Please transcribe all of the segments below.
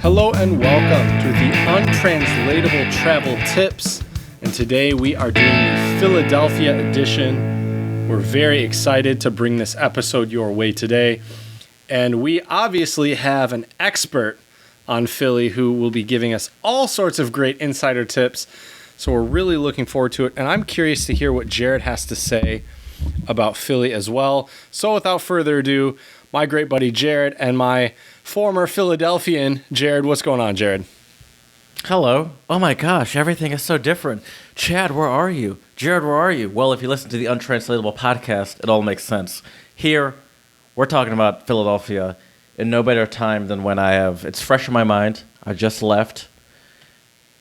Hello and welcome to the Untranslatable Travel Tips. And today we are doing the Philadelphia edition. We're very excited to bring this episode your way today. And we obviously have an expert on Philly who will be giving us all sorts of great insider tips. So we're really looking forward to it. And I'm curious to hear what Jared has to say about Philly as well. So without further ado, my great buddy Jared and my former Philadelphian, Jared. What's going on, Jared? Hello. Oh my gosh, everything is so different. Chad, where are you? Jared, where are you? Well, if you listen to the Untranslatable podcast, it all makes sense. Here, we're talking about Philadelphia in no better time than when it's fresh in my mind. I just left.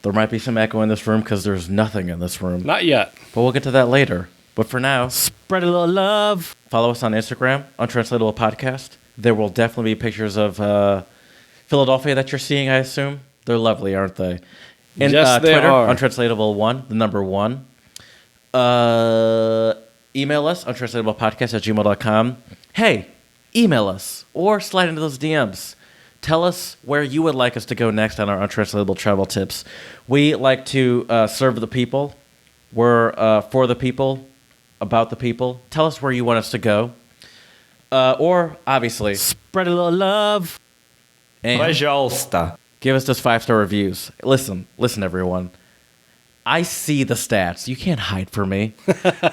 There might be some echo in this room because there's nothing in this room. Not yet. But we'll get to that later. But for now, spread a little love. Follow us on Instagram, Untranslatable Podcast. There will definitely be pictures of Philadelphia that you're seeing, I assume. They're lovely, aren't they? And yes, they Twitter, are. Untranslatable1, the number 1. Email us, untranslatablepodcast@gmail.com. Hey, email us or slide into those DMs. Tell us where you would like us to go next on our Untranslatable Travel Tips. We like to serve the people. We're for the people, about the people. Tell us where you want us to go. Or, obviously, spread a little love. And Пожалуйста. give us those 5-star reviews. Listen, everyone. I see the stats. You can't hide from me.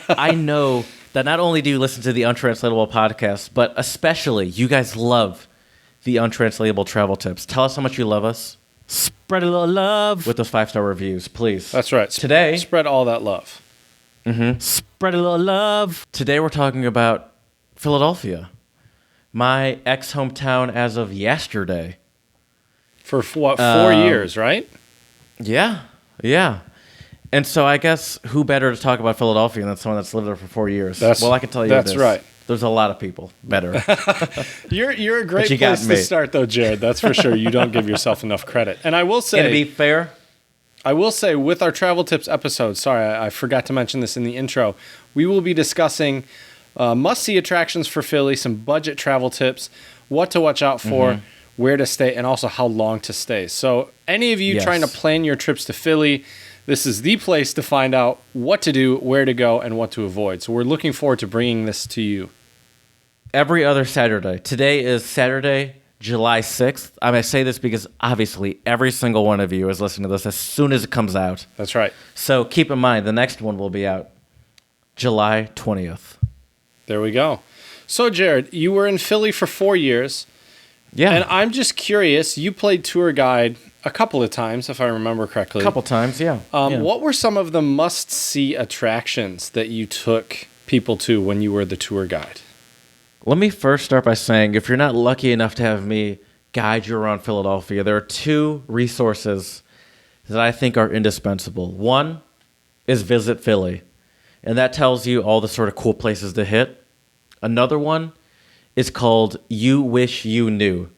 I know that not only do you listen to the Untranslatable podcast, but especially you guys love the Untranslatable Travel Tips. Tell us how much you love us. Spread a little love with those 5-star reviews, please. That's right. Today, spread all that love. Spread a little love. Today we're talking about Philadelphia, my ex-hometown as of yesterday. For what, 4 years, right? Yeah. And so I guess who better to talk about Philadelphia than someone that's lived there for 4 years? Well, I can tell you that's this. right. There's a lot of people better. You're a great place to start, though, Jared. That's for sure. You don't give yourself enough credit. And I will say, And to be fair, I will say with our travel tips episode, sorry, I forgot to mention this in the intro, we will be discussing must-see attractions for Philly, some budget travel tips, what to watch out for, where to stay, and also how long to stay. So any of you trying to plan your trips to Philly, this is the place to find out what to do, where to go, and what to avoid. So we're looking forward to bringing this to you. every other Saturday. Today is Saturday, July 6th. I say this because obviously every single one of you is listening to this as soon as it comes out. That's right. So keep in mind, the next one will be out July 20th. There we go. So, Jared, you were in Philly for 4 years. Yeah. And I'm just curious, you played tour guide a couple of times, if I remember correctly. A couple times, yeah. What were some of the must-see attractions that you took people to when you were the tour guide? Let me first start by saying, if you're not lucky enough to have me guide you around Philadelphia, there are 2 resources that I think are indispensable. One is Visit Philly, and that tells you all the sort of cool places to hit. Another one is called You Wish You Knew,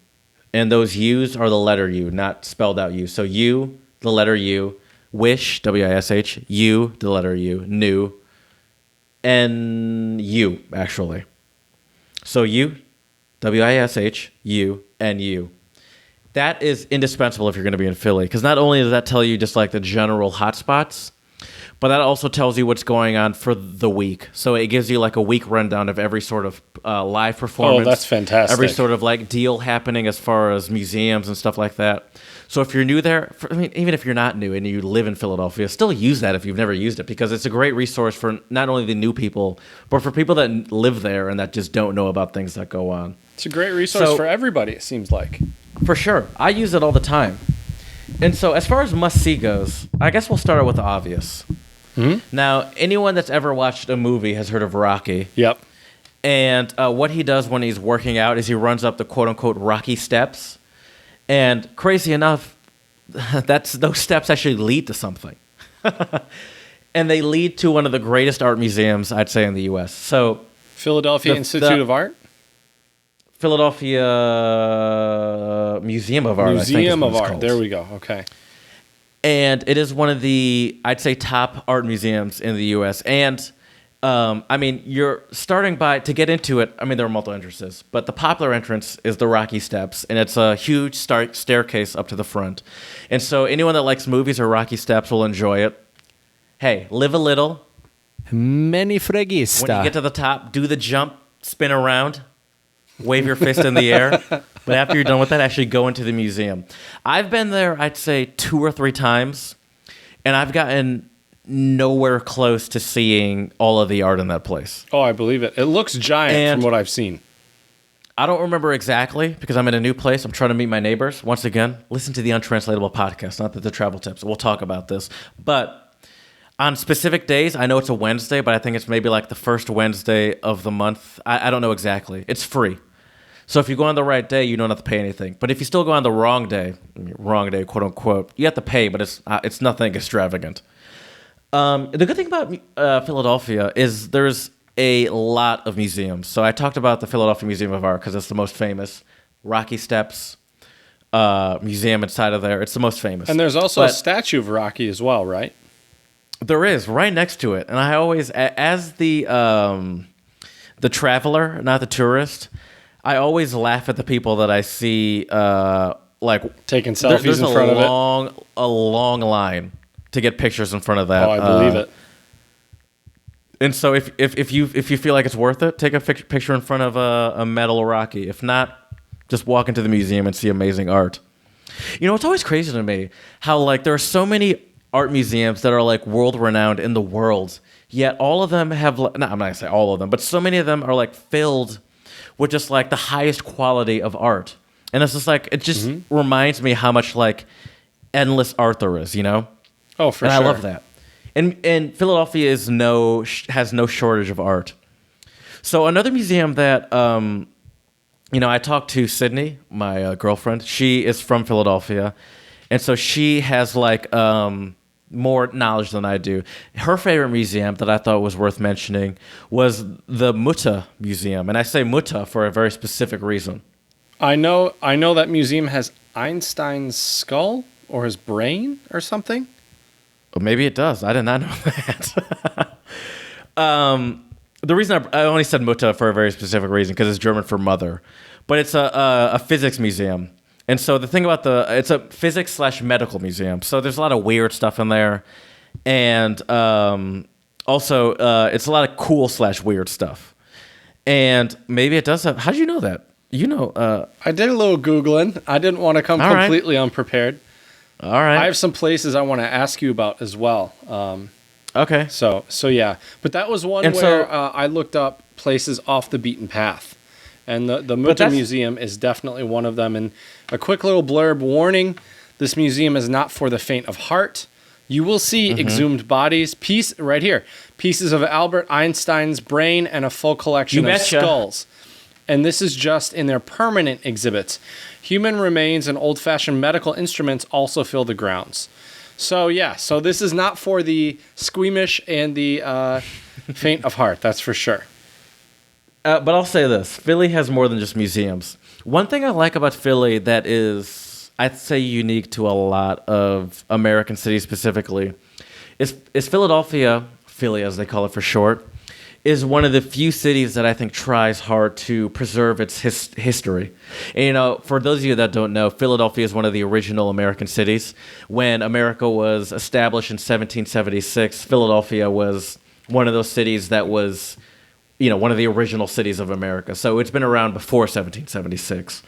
and those U's are the letter U, not spelled out U. So you, the letter U, wish, W-I-S-H, you, the letter U, knew, and you, actually. So you, W-I-S-H, you, and you. That is indispensable if you're going to be in Philly, because not only does that tell you just like the general hotspots, but that also tells you what's going on for the week. So it gives you like a week rundown of every sort of live performance. Oh, that's fantastic. Every sort of like deal happening as far as museums and stuff like that. So if you're new there, even if you're not new and you live in Philadelphia, still use that if you've never used it, because it's a great resource for not only the new people, but for people that live there and that just don't know about things that go on. It's a great resource for everybody, it seems like. For sure. I use it all the time. And so as far as must-see goes, I guess we'll start out with the obvious. Now, anyone that's ever watched a movie has heard of Rocky. Yep. And what he does when he's working out is he runs up the quote-unquote Rocky steps. And crazy enough, those steps actually lead to something. And they lead to one of the greatest art museums, I'd say, in the U.S. So, Philadelphia Institute of Art? Philadelphia Museum of Art, Museum I think is what of it's Art. called. There we go. Okay. And it is one of the, I'd say, top art museums in the U.S. And I mean, you're starting to get into it. I mean, there are multiple entrances, but the popular entrance is the Rocky Steps, and it's a huge staircase up to the front. And so anyone that likes movies or Rocky Steps will enjoy it. Hey, live a little. Many fregista. When you get to the top, do the jump, spin around, wave your fist in the air. But after you're done with that, actually go into the museum. I've been there, I'd say 2 or 3 times, and I've gotten nowhere close to seeing all of the art in that place. Oh, I believe it. It looks giant from what I've seen. I don't remember exactly because I'm in a new place. I'm trying to meet my neighbors. Once again, listen to the Untranslatable podcast, not the travel tips. We'll talk about this. But on specific days, I know it's a Wednesday, but I think it's maybe like the first Wednesday of the month. I don't know exactly. It's free. So if you go on the right day, you don't have to pay anything. But if you still go on the wrong day, quote unquote, you have to pay, but it's nothing extravagant. The good thing about Philadelphia is there's a lot of museums. So I talked about the Philadelphia Museum of Art because it's the most famous. Rocky Steps museum inside of there. It's the most famous. And there's also a statue of Rocky as well, right? There is, right next to it. And I always, as the traveler, not the tourist, I always laugh at the people that I see like taking selfies in front of it. A long line to get pictures in front of that. Oh, I believe it. And so if you feel like it's worth it, take a picture in front of a metal Rocky. If not, just walk into the museum and see amazing art. You know, it's always crazy to me how like there are so many art museums that are like world renowned in the world, yet all of them have I'm not gonna say all of them, but so many of them are like filled with just like the highest quality of art. And it's just like it just reminds me how much like endless art there is, you know? Oh, for sure. And I love that. And Philadelphia has no shortage of art. So another museum that I talked to Sydney, my girlfriend. She is from Philadelphia, and so she has like more knowledge than I do. Her favorite museum that I thought was worth mentioning was the Mutta Museum, and I say Mutta for a very specific reason. I know that museum has Einstein's skull or his brain or something. Or maybe it does. I did not know that. The reason I only said Mutter for a very specific reason, because it's German for mother. But it's a physics museum. And so the thing about it's a physics/medical museum. So there's a lot of weird stuff in there. And also, it's a lot of cool/weird stuff. And maybe it does have... How did you know that? You know... I did a little Googling. I didn't want to come completely unprepared. All right. I have some places I want to ask you about as well. Okay. So yeah. But that was one where I looked up places off the beaten path. And the Mutta Museum is definitely one of them. And a quick little blurb warning, this museum is not for the faint of heart. You will see exhumed bodies, right here, pieces of Albert Einstein's brain and a full collection of skulls. And this is just in their permanent exhibits. Human remains and old-fashioned medical instruments also fill the grounds. So, yeah, so this is not for the squeamish and the faint of heart, that's for sure. But I'll say this. Philly has more than just museums. One thing I like about Philly that is, I'd say, unique to a lot of American cities specifically is Philadelphia, Philly as they call it for short, is one of the few cities that I think tries hard to preserve its history. And, you know, for those of you that don't know, Philadelphia is one of the original American cities. When America was established in 1776, Philadelphia was one of those cities that was, you know, one of the original cities of America. So it's been around before 1776.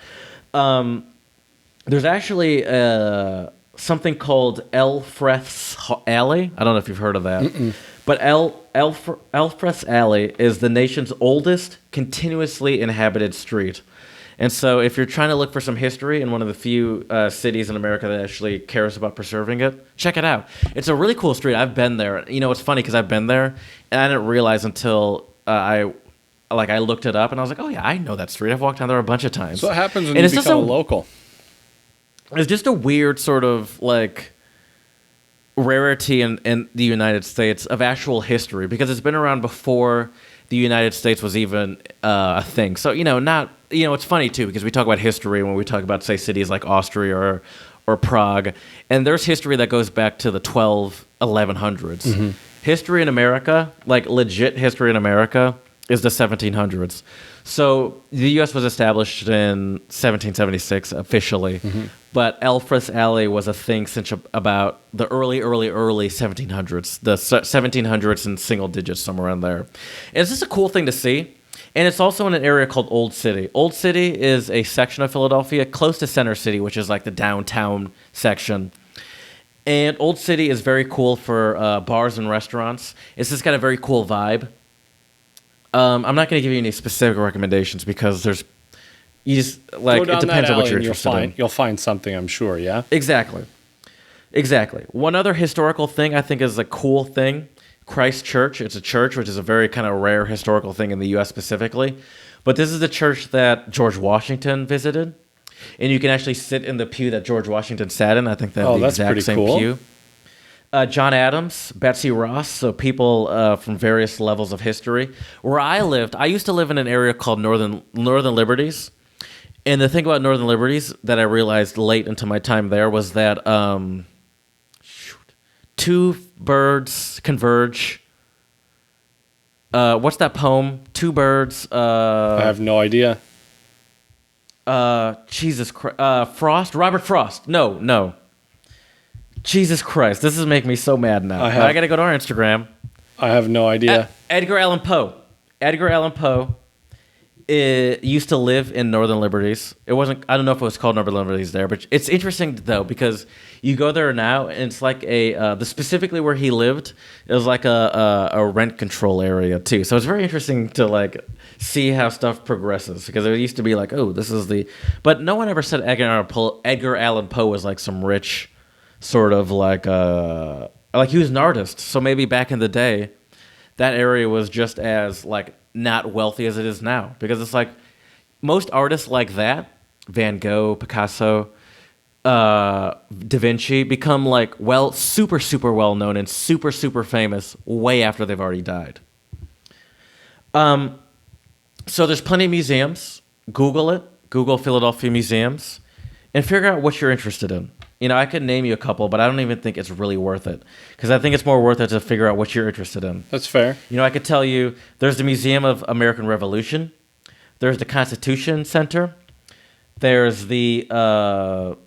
There's actually something called Elfreth's Alley. I don't know if you've heard of that. Mm-mm. But Elfreth's Alley is the nation's oldest continuously inhabited street. And so if you're trying to look for some history in one of the few cities in America that actually cares about preserving it, check it out. It's a really cool street. I've been there. You know, it's funny because I've been there, and I didn't realize until I looked it up, and I was like, oh, yeah, I know that street. I've walked down there a bunch of times. So what happens when you become a local? It's just a weird sort of, like, rarity in the United States of actual history, because it's been around before the United States was even a thing. So, it's funny, too, because we talk about history when we talk about, say, cities like Austria or Prague, and there's history that goes back to the 1100s. Mm-hmm. history in America, like legit history in America, is the 1700s. So the U.S. was established in 1776 officially, but Elfreth Alley was a thing since about the early 1700s, the 1700s in single digits, somewhere in there. And it's just a cool thing to see. And it's also in an area called Old City. Old City is a section of Philadelphia close to Center City, which is like the downtown section. And Old City is very cool for bars and restaurants. It's just got a very cool vibe. I'm not going to give you any specific recommendations because it depends on what you're interested in. You'll find something, I'm sure, yeah? Exactly. One other historical thing I think is a cool thing, Christ Church. It's a church, which is a very kind of rare historical thing in the U.S. specifically. But this is the church that George Washington visited. And you can actually sit in the pew that George Washington sat in. I think that's the exact same pew. John Adams, Betsy Ross, so people from various levels of history. Where I lived, I used to live in an area called Northern Liberties. And the thing about Northern Liberties that I realized late into my time there was that two birds converge. What's that poem? Two birds. I have no idea. Jesus Christ. Frost? Robert Frost. No. Jesus Christ. This is making me so mad now. I got to go to our Instagram. I have no idea. Edgar Allan Poe. Edgar Allan Poe used to live in Northern Liberties. It wasn't, I don't know if it was called Northern Liberties there, but it's interesting though because you go there now and it's like specifically where he lived, it was like a rent control area too. So it's very interesting to like see how stuff progresses because it used to be like, oh, this is but no one ever said Edgar Allan Poe was like some rich sort of like he was an artist. So maybe back in the day, that area was just as like not wealthy as it is now because it's like most artists like that, Van Gogh, Picasso, Da Vinci, become like super well known and super famous way after they've already died. So there's plenty of museums. Google Philadelphia museums, and figure out what you're interested in. You know, I could name you a couple, but I don't even think it's really worth it. Because I think it's more worth it to figure out what you're interested in. That's fair. You know, I could tell you, there's the Museum of American Revolution. There's the Constitution Center. There's the, those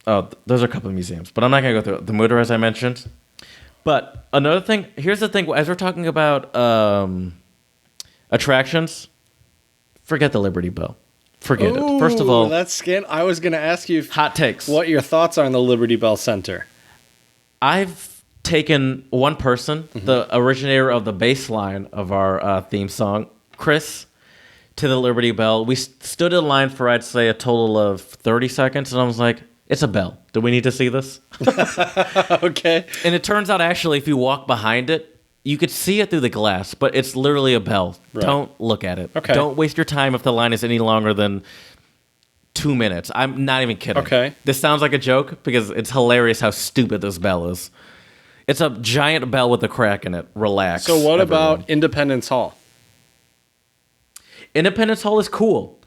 are a couple of museums. But I'm not going to go through it. The Mutter, as I mentioned. But another thing, here's the thing. As we're talking about attractions, forget the Liberty Bell. Forget it. First of all, that's skin. I was going to ask you hot takes. What your thoughts are on the Liberty Bell Center. I've taken one person, the originator of the bass line of our theme song, Chris, to the Liberty Bell. We stood in line for, I'd say, a total of 30 seconds, and I was like, it's a bell. Do we need to see this? Okay. And it turns out, actually, if you walk behind it, you could see it through the glass, but it's literally a bell. Right. Don't look at it. Okay. Don't waste your time if the line is any longer than 2 minutes. I'm not even kidding. Okay. This sounds like a joke because it's hilarious how stupid this bell is. It's a giant bell with a crack in it. Relax. So what about Independence Hall? Independence Hall is cool.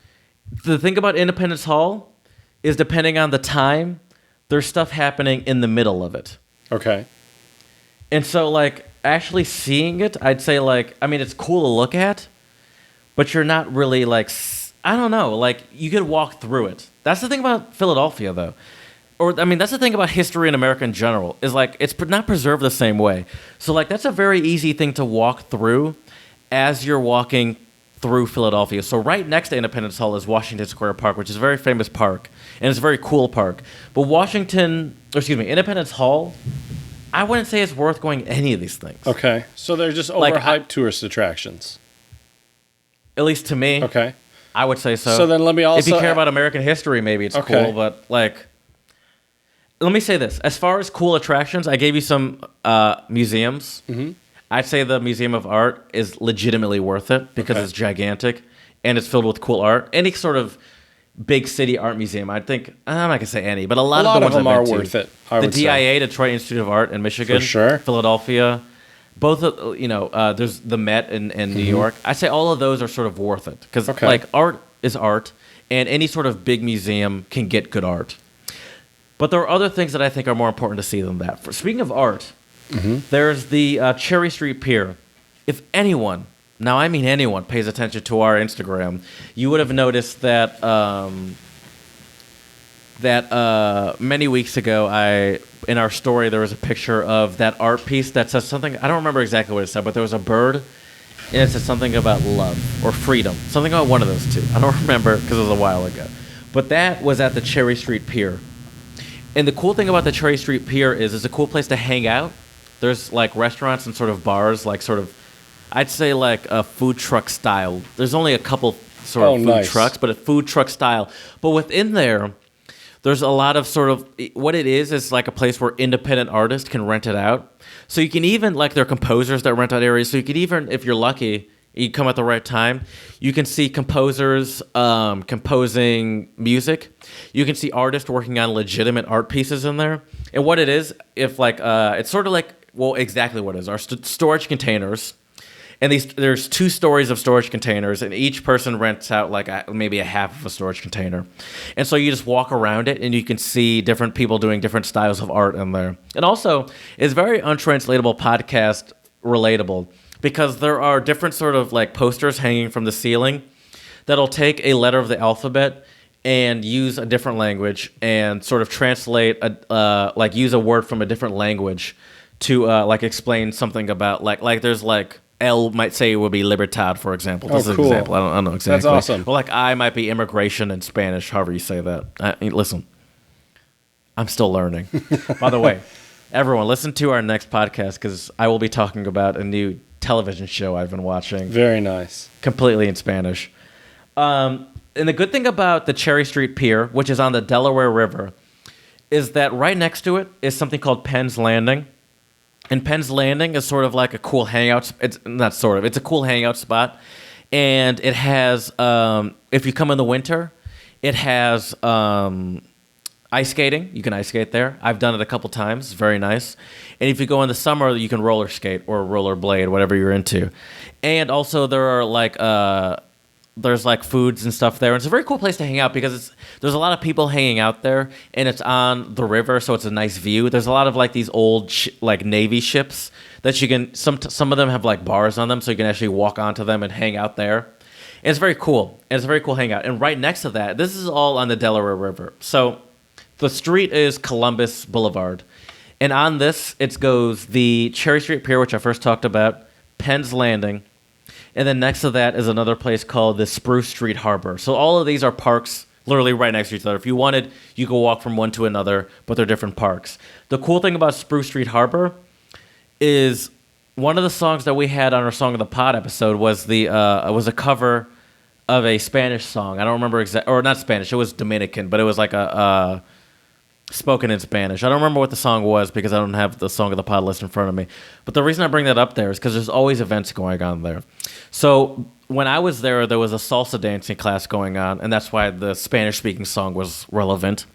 The thing about Independence Hall is depending on the time, there's stuff happening in the middle of it. Okay. And so, like, actually seeing it, I'd say, like, I mean, it's cool to look at, but you're not really, like, I don't know, like, you could walk through it. That's the thing about Philadelphia, though. Or, I mean, that's the thing about history in America in general, is, like, it's not preserved the same way. So, like, that's a very easy thing to walk through as you're walking through Philadelphia. So right next to Independence Hall is Washington Square Park, which is a very famous park, and it's a very cool park. But Independence Hall, I wouldn't say it's worth going to any of these things. Okay. So they're just overhyped tourist attractions. At least to me. Okay. I would say so. So then let me also... If you care about American history, maybe it's cool, but, like... Let me say this. As far as cool attractions, I gave you some museums. Mm-hmm. I'd say the Museum of Art is legitimately worth it because it's gigantic and it's filled with cool art. Any sort of big city art museum, I think, I'm not going to say any, but a lot of them are worth it. The DIA, Detroit Institute of Art in Michigan, for sure. Philadelphia, both, there's the Met in New York. I say all of those are sort of worth it because like art is art and any sort of big museum can get good art. But there are other things that I think are more important to see than that. Speaking of art, There's the Cherry Street Pier. If anyone, now I mean anyone, pays attention to our Instagram, you would have noticed that many weeks ago, in our story, there was a picture of that art piece that says something. I don't remember exactly what it said, but there was a bird, and it said something about love or freedom, something about one of those two. I don't remember because it was a while ago. But that was at the Cherry Street Pier. And the cool thing about the Cherry Street Pier is it's a cool place to hang out. There's like restaurants and sort of bars, like sort of, I'd say like a food truck style. There's only a couple sort of food trucks, but a food truck style. But within there, there's a lot of sort of, what it is like a place where independent artists can rent it out. So you can even, like there are composers that rent out areas. So you can even, if you're lucky, you come at the right time, you can see composers composing music. You can see artists working on legitimate art pieces in there. And what it is, if like, it's sort of like, well, exactly what it is, are storage containers. And there's 2 stories of storage containers, and each person rents out like maybe a half of a storage container. And so you just walk around it, and you can see different people doing different styles of art in there. And also, it's very Untranslatable podcast relatable, because there are different sort of like posters hanging from the ceiling that'll take a letter of the alphabet and use a different language and sort of translate, like use a word from a different language to like explain something about like there's like L might say it would be libertad, for example. This is cool. an example. I don't know exactly. That's awesome. Well, like I might be immigration in Spanish, however you say that. Listen, I'm still learning. By the way, everyone, listen to our next podcast because I will be talking about a new television show I've been watching. Very nice. Completely in Spanish. And the good thing about the Cherry Street Pier, which is on the Delaware River, is that right next to it is something called Penn's Landing. And Penn's Landing is sort of like a cool hangout. It's not sort of. It's a cool hangout spot. And it has, if you come in the winter, it has ice skating. You can ice skate there. I've done it a couple times. It's very nice. And if you go in the summer, you can roller skate or roller blade, whatever you're into. And also there are like there's like foods and stuff there. And it's a very cool place to hang out because there's a lot of people hanging out there, and it's on the river, so it's a nice view. There's a lot of like these old like Navy ships that you can, some of them have like bars on them, so you can actually walk onto them and hang out there. And it's very cool. And it's a very cool hangout. And right next to that, this is all on the Delaware River. So the street is Columbus Boulevard. And on this, it goes the Cherry Street Pier, which I first talked about, Penn's Landing, and then next to that is another place called the Spruce Street Harbor. So all of these are parks literally right next to each other. If you wanted, you could walk from one to another, but they're different parks. The cool thing about Spruce Street Harbor is one of the songs that we had on our Song of the Pod episode was a cover of a Spanish song. I don't remember or not Spanish. It was Dominican, but it was like a spoken in Spanish. I don't remember what the song was because I don't have the Song of the Pod list in front of me. But the reason I bring that up there is because there's always events going on there. So when I was there was a salsa dancing class going on, and that's why the Spanish-speaking song was relevant.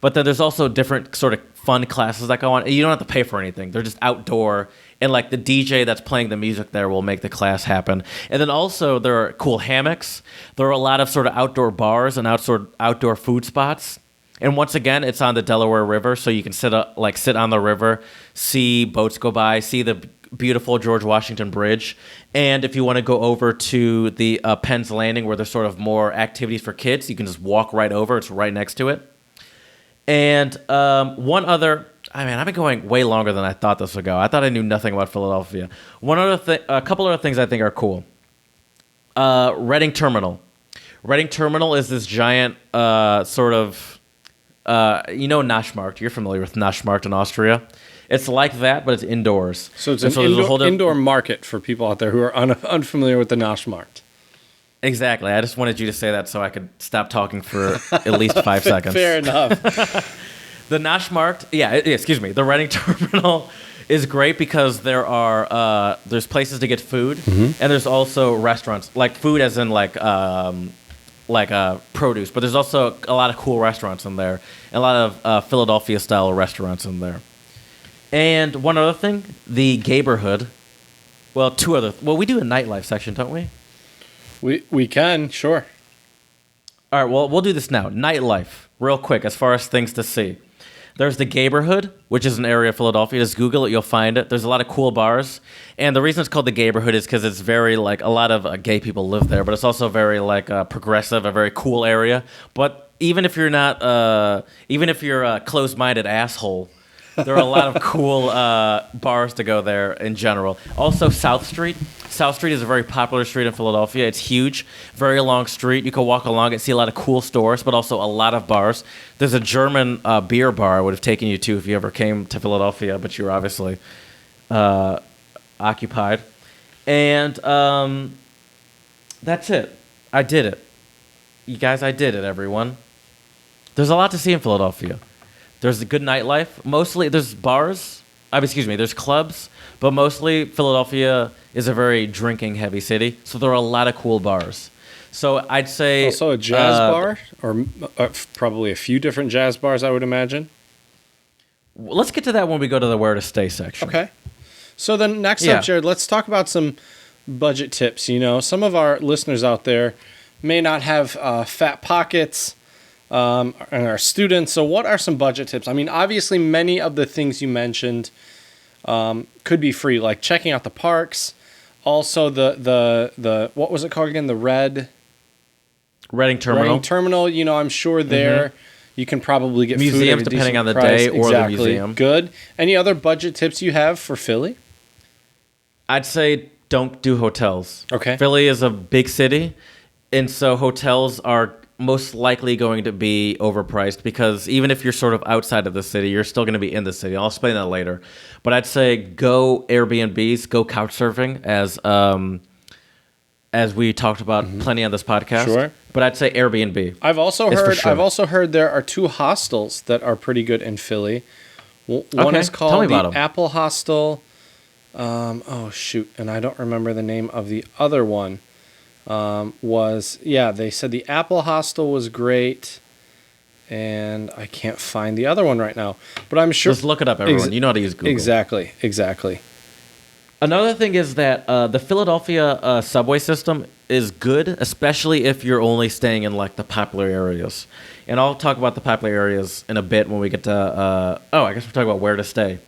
But then there's also different sort of fun classes that go on. You don't have to pay for anything. They're just outdoor, and like the DJ that's playing the music there will make the class happen. And then also there are cool hammocks. There are a lot of sort of outdoor bars and outdoor food spots. And once again, it's on the Delaware River, so you can sit on the river, see boats go by, see the beautiful George Washington Bridge. And if you want to go over to the Penn's Landing, where there's sort of more activities for kids, you can just walk right over. It's right next to it. And one other, I've been going way longer than I thought this would go. I thought I knew nothing about Philadelphia. A couple other things I think are cool. Reading Terminal. Reading Terminal is this giant sort of... Naschmarkt. You're familiar with Naschmarkt in Austria. It's like that, but it's indoors. So it's an indoor market for people out there who are unfamiliar with the Naschmarkt. Exactly. I just wanted you to say that so I could stop talking for at least 5 seconds. Fair enough. The Naschmarkt, the Reading Terminal is great because there's places to get food, and there's also restaurants, like food as in produce, but there's also a lot of cool restaurants in there, and a lot of Philadelphia-style restaurants in there. And one other thing, the Gayborhood. Well, we do a nightlife section, don't we? We can, sure. All right, well, we'll do this now. Nightlife, real quick, as far as things to see. There's the Gayborhood, which is an area of Philadelphia. Just Google it, you'll find it. There's a lot of cool bars. And the reason it's called the Gayborhood is because it's very, like, a lot of gay people live there, but it's also very, like, progressive, a very cool area. But even if you're not, even if you're a closed-minded asshole, there are a lot of cool bars to go there in general. Also, South Street. South Street is a very popular street in Philadelphia. It's huge, very long street. You can walk along it, see a lot of cool stores, but also a lot of bars. There's a German beer bar I would have taken you to if you ever came to Philadelphia, but you were obviously occupied. And that's it. I did it. You guys, I did it, everyone. There's a lot to see in Philadelphia. There's a good nightlife. Mostly, there's bars. There's clubs. But mostly, Philadelphia is a very drinking-heavy city. So there are a lot of cool bars. So I'd say... Also a jazz bar? Or probably a few different jazz bars, I would imagine. Let's get to that when we go to the where to stay section. Okay. So then next up, Jared, let's talk about some budget tips. You know, some of our listeners out there may not have fat pockets... and our students. So what are some budget tips? I mean, obviously many of the things you mentioned could be free, like checking out the parks. Also the what was it called again? The Reading Terminal. You know, I'm sure there you can probably get museums food at a depending on the price. day or exactly. the museum. Good. Any other budget tips you have for Philly? I'd say don't do hotels. Okay. Philly is a big city, and so hotels are most likely going to be overpriced because even if you're sort of outside of the city, you're still going to be in the city. I'll explain that later. But I'd say go Airbnbs, go couch surfing, as we talked about plenty on this podcast. Sure. But I'd say Airbnb. I've also heard there are 2 hostels that are pretty good in Philly. One is called the Apple Hostel. And I don't remember the name of the other one. They said the Apple Hostel was great, and I can't find the other one right now. But I'm sure... Just look it up, everyone. You know how to use Google. Exactly. Another thing is that the Philadelphia subway system is good, especially if you're only staying in, like, the popular areas. And I'll talk about the popular areas in a bit when we get to... I guess we're talking about where to stay.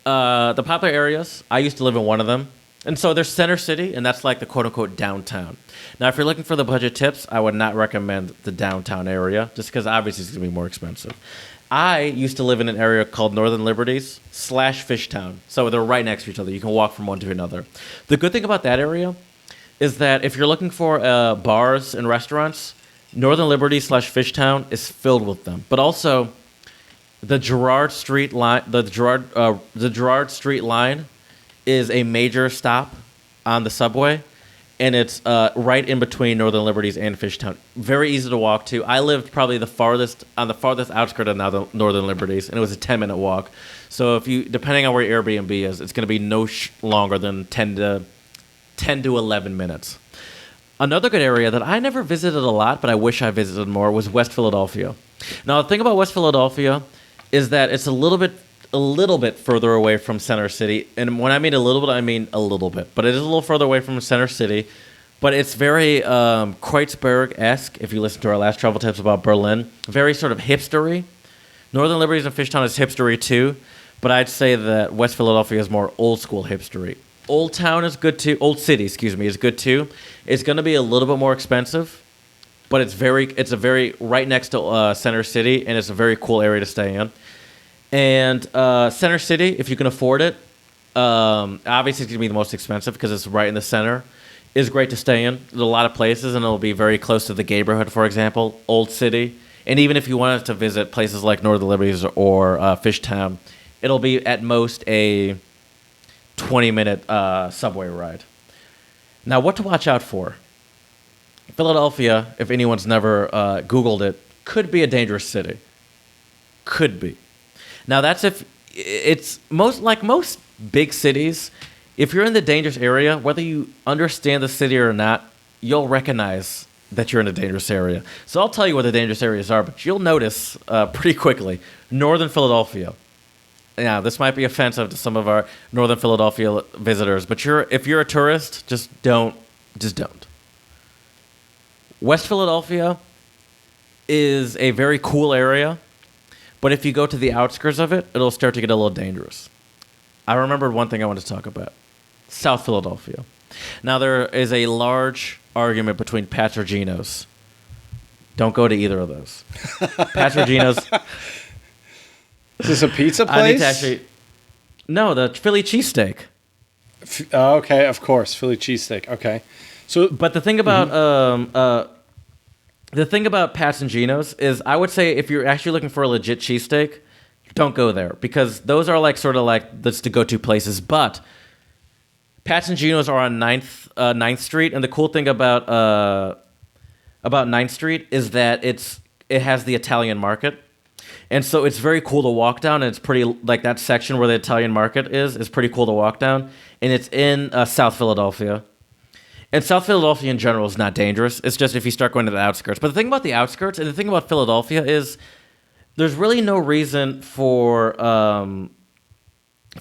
The popular areas, I used to live in one of them. And so there's Center City, and that's like the quote-unquote downtown. Now, if you're looking for the budget tips, I would not recommend the downtown area, just because obviously it's going to be more expensive. I used to live in an area called Northern Liberties / Fishtown. So they're right next to each other. You can walk from one to another. The good thing about that area is that if you're looking for bars and restaurants, Northern Liberties / Fishtown is filled with them. But also, the Girard Street line, the Girard Street line is a major stop on the subway, and it's right in between Northern Liberties and Fishtown. Very easy to walk to. I lived probably on the farthest outskirt of Northern Liberties, and it was a 10-minute walk. So depending on where your Airbnb is, it's going to be no longer than 10 to 11 minutes. Another good area that I never visited a lot, but I wish I visited more, was West Philadelphia. Now, the thing about West Philadelphia is that it's a little bit further away from Center City. And when I mean a little bit, I mean a little bit. But it is a little further away from Center City. But it's very Kreuzberg-esque, if you listen to our last travel tips about Berlin. Very sort of hipstery. Northern Liberties and Fishtown is hipstery too. But I'd say that West Philadelphia is more old school hipstery. Old Town is good too. Old City, is good too. It's going to be a little bit more expensive. But it's very right next to Center City. And it's a very cool area to stay in. And Center City, if you can afford it, obviously it's going to be the most expensive because it's right in the center, is great to stay in. There's a lot of places, and it'll be very close to the Gayborhood, for example, Old City. And even if you wanted to visit places like Northern Liberties or Fishtown, it'll be at most a 20-minute subway ride. Now, what to watch out for? Philadelphia, if anyone's never Googled it, could be a dangerous city. Could be. Now, that's if it's most big cities, if you're in the dangerous area, whether you understand the city or not, you'll recognize that you're in a dangerous area. So I'll tell you what the dangerous areas are, but you'll notice pretty quickly. Northern Philadelphia. Now, this might be offensive to some of our Northern Philadelphia visitors, but if you're a tourist, just don't. West Philadelphia is a very cool area. But if you go to the outskirts of it, it'll start to get a little dangerous. I remembered one thing I wanted to talk about. South Philadelphia. Now, there is a large argument between Pat's or Geno's. Don't go to either of those. Pat's or Geno's. Is this a pizza place? I need to actually... No, the Philly cheesesteak. Okay, of course. Philly cheesesteak. Okay. So, but the thing about Pat's and Geno's is I would say if you're actually looking for a legit cheesesteak, don't go there because those are like sort of like that's the go-to places. But Pat's and Geno's are on 9th Street, and the cool thing about 9th Street is that it has the Italian market, and so it's very cool to walk down. And it's pretty like that section where the Italian market is pretty cool to walk down, and it's in South Philadelphia. And South Philadelphia in general is not dangerous. It's just if you start going to the outskirts. But the thing about the outskirts and the thing about Philadelphia is there's really no reason for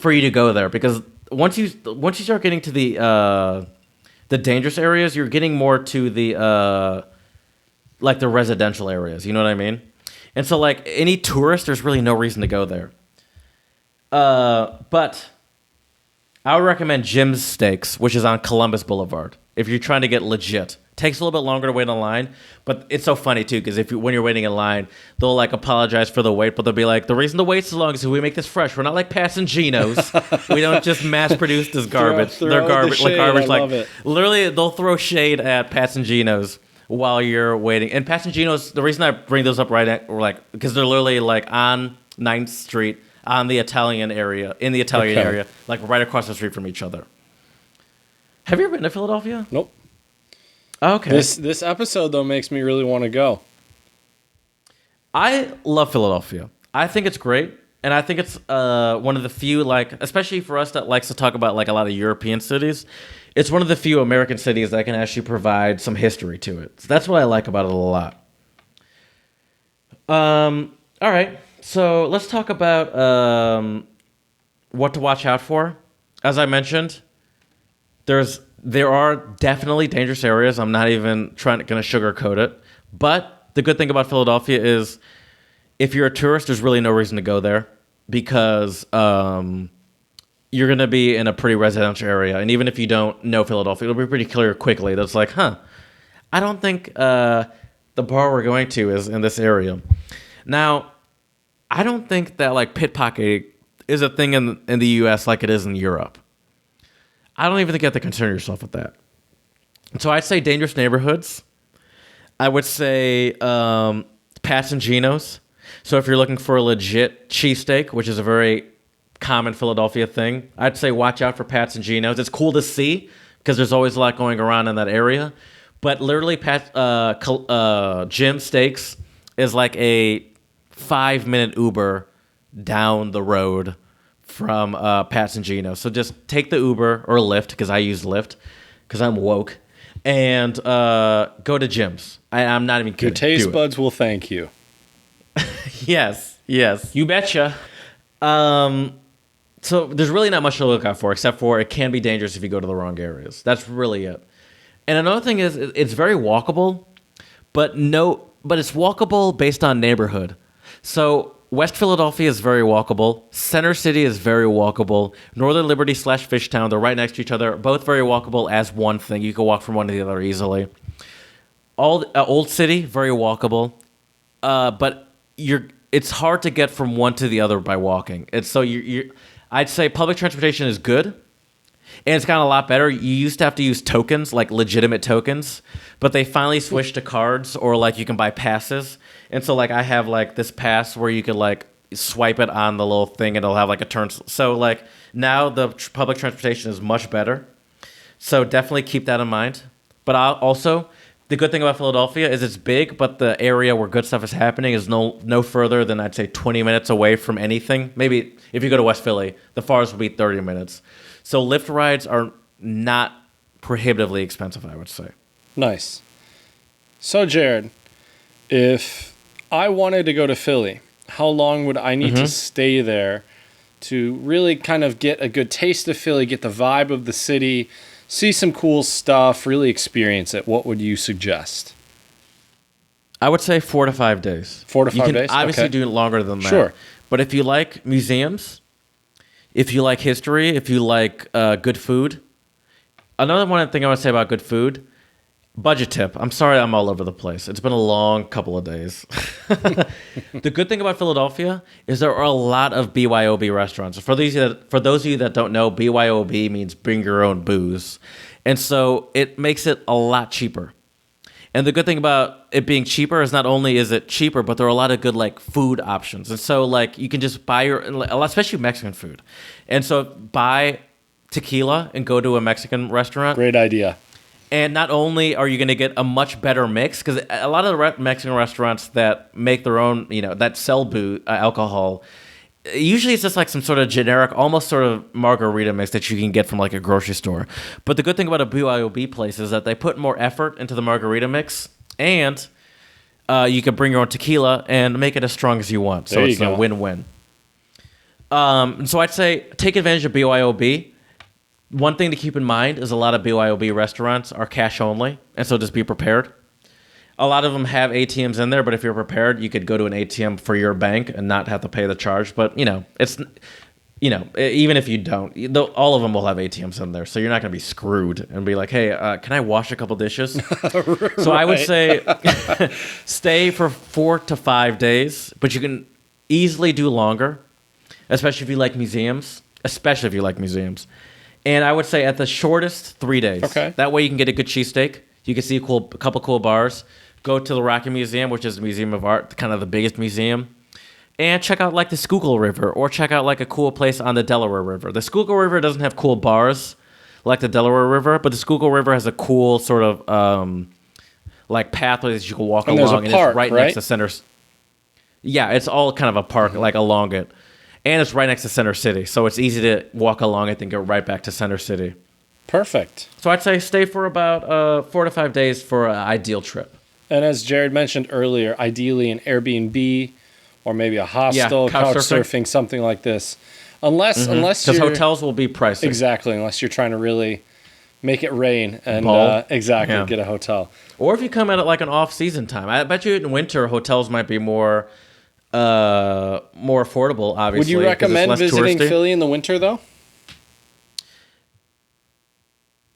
you to go there because once you start getting to the dangerous areas, you're getting more to the like the residential areas. You know what I mean? And so like any tourist, there's really no reason to go there. But I would recommend Jim's Steaks, which is on Columbus Boulevard. If you're trying to get legit, takes a little bit longer to wait in line, but it's so funny too because when you're waiting in line, they'll like apologize for the wait, but they'll be like, the reason the wait's so long is we make this fresh. We're not like Pat's and Geno's. We don't just mass produce this garbage. They're garbage, the shade. like garbage. I love it. Literally, they'll throw shade at Pat's and Geno's while you're waiting. And Pat's and Geno's, the reason I bring those up because they're literally like on 9th Street on the Italian area, in the Italian area, like right across the street from each other. Have you ever been to Philadelphia? Nope. Okay. This episode, though, makes me really want to go. I love Philadelphia. I think it's great. And I think it's one of the few, like, especially for us that likes to talk about like a lot of European cities, it's one of the few American cities that can actually provide some history to it. So that's what I like about it a lot. All right. So let's talk about what to watch out for. As I mentioned, there are definitely dangerous areas. I'm not even going to sugarcoat it. But the good thing about Philadelphia is if you're a tourist, there's really no reason to go there because you're going to be in a pretty residential area. And even if you don't know Philadelphia, it'll be pretty clear quickly. That's like, I don't think the bar we're going to is in this area. Now, I don't think that like pickpocketing is a thing in the U.S. like it is in Europe. I don't even think you have to concern yourself with that. So I'd say dangerous neighborhoods. I would say Pat's and Geno's. So if you're looking for a legit cheesesteak, which is a very common Philadelphia thing, I'd say watch out for Pat's and Geno's. It's cool to see because there's always a lot going around in that area. But literally, Jim's Steaks is like a 5-minute Uber down the road from Pat's and Geno's. So just take the Uber or Lyft, because I use Lyft, because I'm woke, and go to Jim's. I'm not even kidding. Your taste buds will thank you. Yes. You betcha. So there's really not much to look out for, except for it can be dangerous if you go to the wrong areas. That's really it. And another thing is it's very walkable, but it's walkable based on neighborhood. So West Philadelphia is very walkable. Center City is very walkable. Northern Liberty / Fishtown, they're right next to each other. Both very walkable as one thing. You can walk from one to the other easily. Old City, very walkable. But it's hard to get from one to the other by walking. I'd say public transportation is good. And it's gotten a lot better. You used to have to use tokens, like legitimate tokens, but they finally switched to cards, or like you can buy passes. And so like I have like this pass where you could like swipe it on the little thing and it'll have like a turn. So like now the public transportation is much better. So definitely keep that in mind. But also the good thing about Philadelphia is it's big, but the area where good stuff is happening is no further than I'd say 20 minutes away from anything. Maybe if you go to West Philly, the farthest would be 30 minutes. So Lyft rides are not prohibitively expensive, I would say. Nice. So, Jared, if I wanted to go to Philly, how long would I need to stay there to really kind of get a good taste of Philly, get the vibe of the city, see some cool stuff, really experience it? What would you suggest? I would say 4 to 5 days. 4 to 5 You days? can obviously Okay. do it longer than that. Sure. But if you like museums, if you like history, if you like good food, another one thing I want to say about good food, budget tip. I'm sorry I'm all over the place. It's been a long couple of days. The good thing about Philadelphia is there are a lot of BYOB restaurants. For those of you that don't know, BYOB means bring your own booze. And so it makes it a lot cheaper. And the good thing about it being cheaper is not only is it cheaper, but there are a lot of good like food options. And so like you can just buy especially Mexican food. And so buy tequila and go to a Mexican restaurant. Great idea. And not only are you going to get a much better mix, because a lot of the Mexican restaurants that make their own, that sell alcohol, usually it's just like some sort of generic, almost sort of margarita mix that you can get from like a grocery store. But the good thing about a BYOB place is that they put more effort into the margarita mix, and you can bring your own tequila and make it as strong as you want. So it's a win-win. So I'd say take advantage of BYOB. One thing to keep in mind is a lot of BYOB restaurants are cash only, and so just be prepared. A lot of them have ATMs in there, but if you're prepared, you could go to an ATM for your bank and not have to pay the charge. But, it's, even if you don't, all of them will have ATMs in there, so you're not going to be screwed and be like, hey, can I wash a couple dishes? Right. So I would say stay for 4 to 5 days, but you can easily do longer, especially if you like museums, And I would say at the shortest 3 days. Okay. That way you can get a good cheesesteak. You can see a couple cool bars. Go to the Rocky Museum, which is a museum of art, kind of the biggest museum. And check out like the Schuylkill River, or check out like a cool place on the Delaware River. The Schuylkill River doesn't have cool bars like the Delaware River, but the Schuylkill River has a cool sort of like pathway that you can walk and along. There's a park, and it's right next to center. Yeah, it's all kind of a park, like along it. And it's right next to Center City, so it's easy to walk along it and go right back to Center City. Perfect. So I'd say stay for about 4 to 5 days for an ideal trip. And as Jared mentioned earlier, ideally an Airbnb or maybe a hostel, couch surfing, something like this. Unless because hotels will be pricey. Exactly, unless you're trying to really make it rain and get a hotel. Or if you come at it like an off-season time. I bet you in winter hotels might be more affordable, obviously. Would you recommend visiting Philly in the winter, though?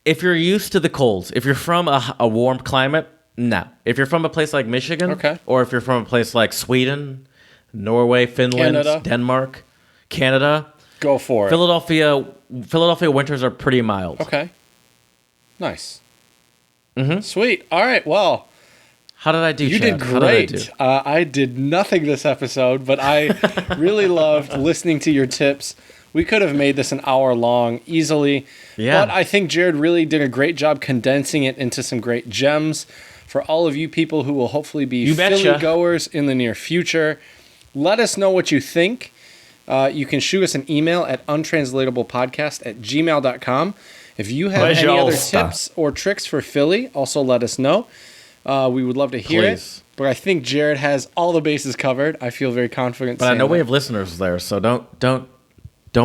If you're used to the colds, if you're from a warm climate, no. If you're from a place like Michigan, or if you're from a place like Sweden, Norway, Finland, Denmark, Canada, go for it. Philadelphia winters are pretty mild. Okay. Nice. Sweet. All right, well... How did I do, You Chad? did great. I did nothing this episode, but I really loved listening to your tips. We could have made this an hour long easily. Yeah. But I think Jared really did a great job condensing it into some great gems for all of you people who will hopefully be Philly goers in the near future. Let us know what you think. You can shoot us an email at untranslatablepodcast@gmail.com. If you have any other tips or tricks for Philly, also let us know. We would love to hear it. But I think Jared has all the bases covered. I feel very confident. But I know we have listeners there, so don't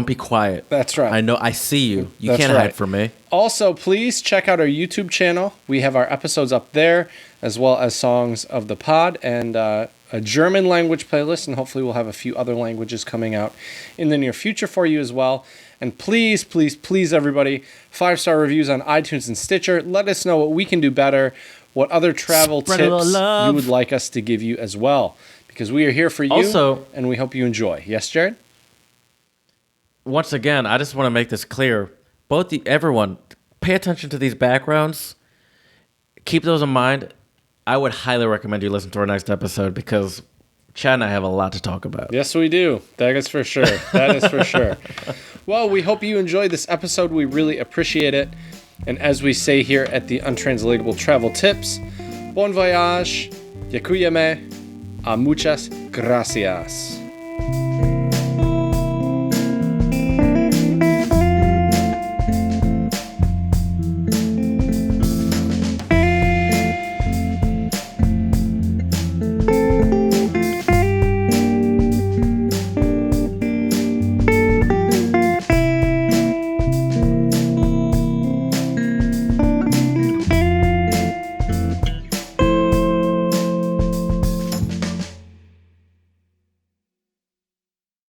be quiet. That's right. I know. I see you. You can't hide from me. Also, please check out our YouTube channel. We have our episodes up there, as well as songs of the pod and a German language playlist. And hopefully we'll have a few other languages coming out in the near future for you as well. And please, please, please, everybody, 5-star reviews on iTunes and Stitcher. Let us know what we can do better. What other travel tips you would like us to give you as well. Because we are here for you, and we hope you enjoy. Yes, Jared? Once again, I just want to make this clear. Everyone, pay attention to these backgrounds. Keep those in mind. I would highly recommend you listen to our next episode because Chad and I have a lot to talk about. Yes, we do. That is for sure. That is for sure. Well, we hope you enjoyed this episode. We really appreciate it. And as we say here at the Untranslatable Travel Tips, bon voyage, děkujeme, a muchas gracias.